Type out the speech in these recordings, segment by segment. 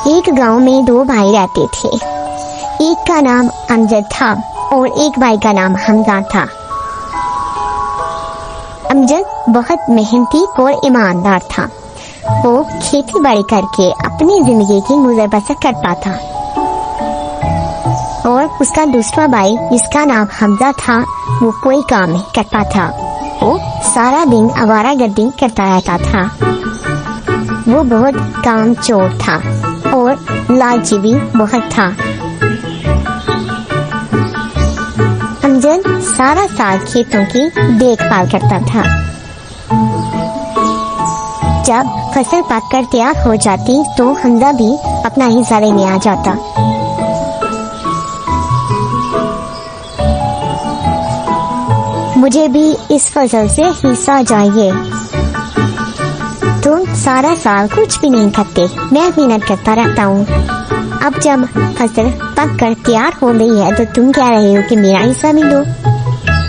एक गांव में दो भाई रहते थे। एक का नाम अमजद था और एक भाई का नाम हमजा था। अमजद बहुत मेहनती और ईमानदार था। वो खेती बाड़ी करके अपनी जिंदगी की गुजर बसर करता था और उसका दूसरा भाई जिसका नाम हमजा था वो कोई काम नहीं करता था। वो सारा दिन आवारागर्दी करता रहता था। वो बहुत कामचोर था और लालची भी बहुत था। अमजद सारा साल खेतों की देखभाल करता था। जब फसल पककर तैयार हो जाती तो हमजा भी अपना हिस्सा लेने आ जाता। मुझे भी इस फसल से हिस्सा चाहिए। तुम सारा साल कुछ भी नहीं करते, मैं मेहनत करता रहता हूँ। अब जब फसल पक कर तैयार हो गई है तो तुम कह रहे हो कि मेरा हिस्सा भी दो।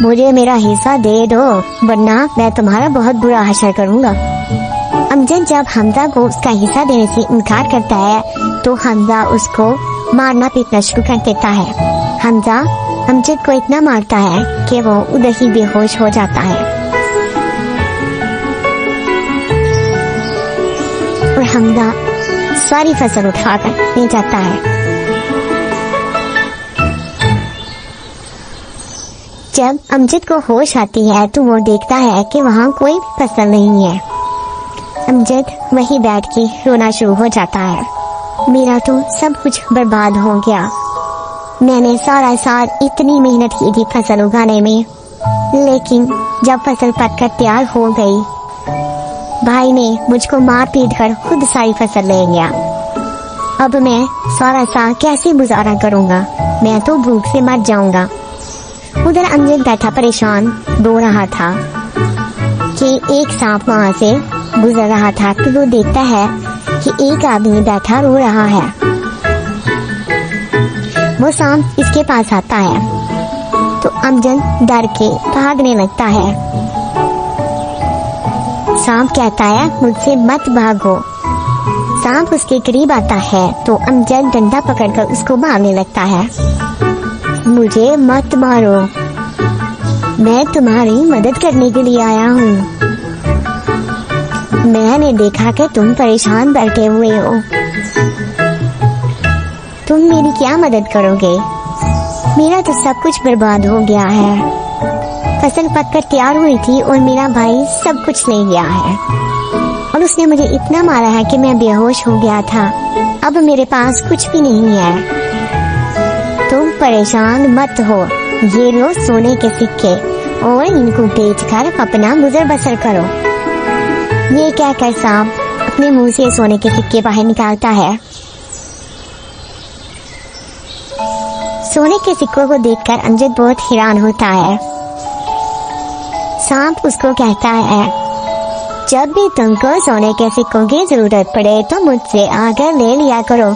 मुझे मेरा हिस्सा दे दो वरना मैं तुम्हारा बहुत बुरा हशर करूँगा। अमजद जब हमजा को उसका हिस्सा देने से इनकार करता है तो हमजा उसको मारना पीटना शुरू कर देता है। हमजा अमजद को इतना मारता है कि वो उधर ही बेहोश हो जाता है और हमजा सारी फसल उठाकर ले जाता है। जब अमजद को होश आती है तो वो देखता है कि वहाँ कोई फसल नहीं है। अमजद वहीं बैठ के रोना शुरू हो जाता है। मेरा तो सब कुछ बर्बाद हो गया। मैंने सारा साल इतनी मेहनत की थी फसल उगाने में, लेकिन जब फसल पककर तैयार हो गई भाई ने मुझको मार पीट कर खुद सारी फसल ले गया। अब मैं सारा साल कैसे गुजारा करूँगा? मैं तो भूख से मर जाऊँगा। उधर अमजद बैठा परेशान रो रहा था कि एक सांप वहाँ से गुजर रहा था कि वो देखता है कि एक आदमी बैठा रो रहा है। वो सांप इसके पास आता है तो अमजद डर के भागने लगता है। सांप कहता है मुझसे मत भागो। सांप उसके करीब आता है तो अमजद डंडा पकड़कर उसको मारने लगता है। मुझे मत मारो, मैं तुम्हारी मदद करने के लिए आया हूँ। मैंने देखा कि तुम परेशान बैठे हुए हो। तुम मेरी क्या मदद करोगे? मेरा तो सब कुछ बर्बाद हो गया है। फसल पककर तैयार हुई थी और मेरा भाई सब कुछ ले गया है और उसने मुझे इतना मारा है कि मैं बेहोश हो गया था। अब मेरे पास कुछ भी नहीं है। तुम परेशान मत हो। ये लो सोने के सिक्के और इनको बेचकर अपना गुजर बसर करो। ये कहकर सांप अपने मुंह से सोने के सिक्के बाहर निकालता है। सोने के सिक्कों को देखकर अमजद बहुत हैरान होता है। सांप उसको कहता है जब भी तुमको सोने के सिक्कों की जरूरत पड़े तो मुझसे आकर ले लिया करो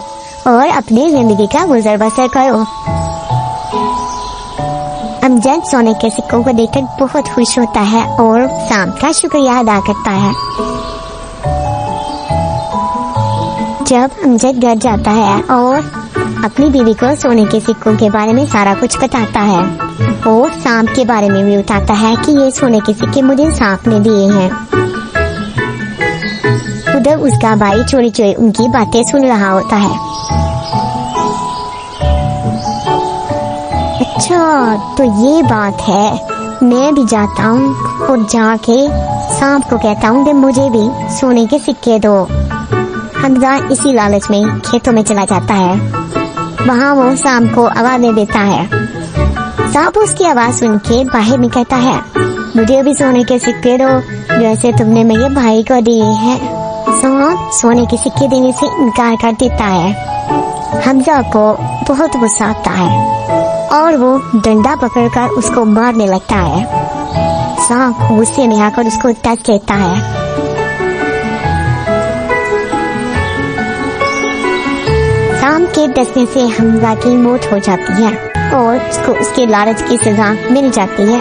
और अपनी जिंदगी का गुजर बसर करो। अमजद सोने के सिक्कों को देखकर बहुत खुश होता है और सांप का शुक्रिया अदा करता है। जब अमजद घर जाता है और अपनी बीवी को सोने के सिक्कों के बारे में सारा कुछ बताता है और सांप के बारे में भी बताता है कि ये सोने के सिक्के मुझे सांप ने दिए हैं। उधर उसका भाई चोरी चोरी उनकी बातें सुन रहा होता है। अच्छा तो ये बात है, मैं भी जाता हूँ और जाके सांप को कहता हूँ कि मुझे भी सोने के सिक्के दो। हमजा इसी लालच में खेतों में चला जाता है। वहाँ वो सांप को आवाज दे देता है। सांप उसकी आवाज सुन के बाहर निकलता है। मुझे भी सोने के सिक्के दो जैसे तुमने मेरे भाई को दिए हैं। सांप सोने के सिक्के देने से इनकार कर देता है। हमजा को बहुत गुस्सा आता है और वो डंडा पकड़कर उसको मारने लगता है। सांप गुस्से में आकर उसको डस लेता है। सांप के डसने से हमजा की मौत हो जाती है और उसको उसके लालच की सजा मिल जाती है।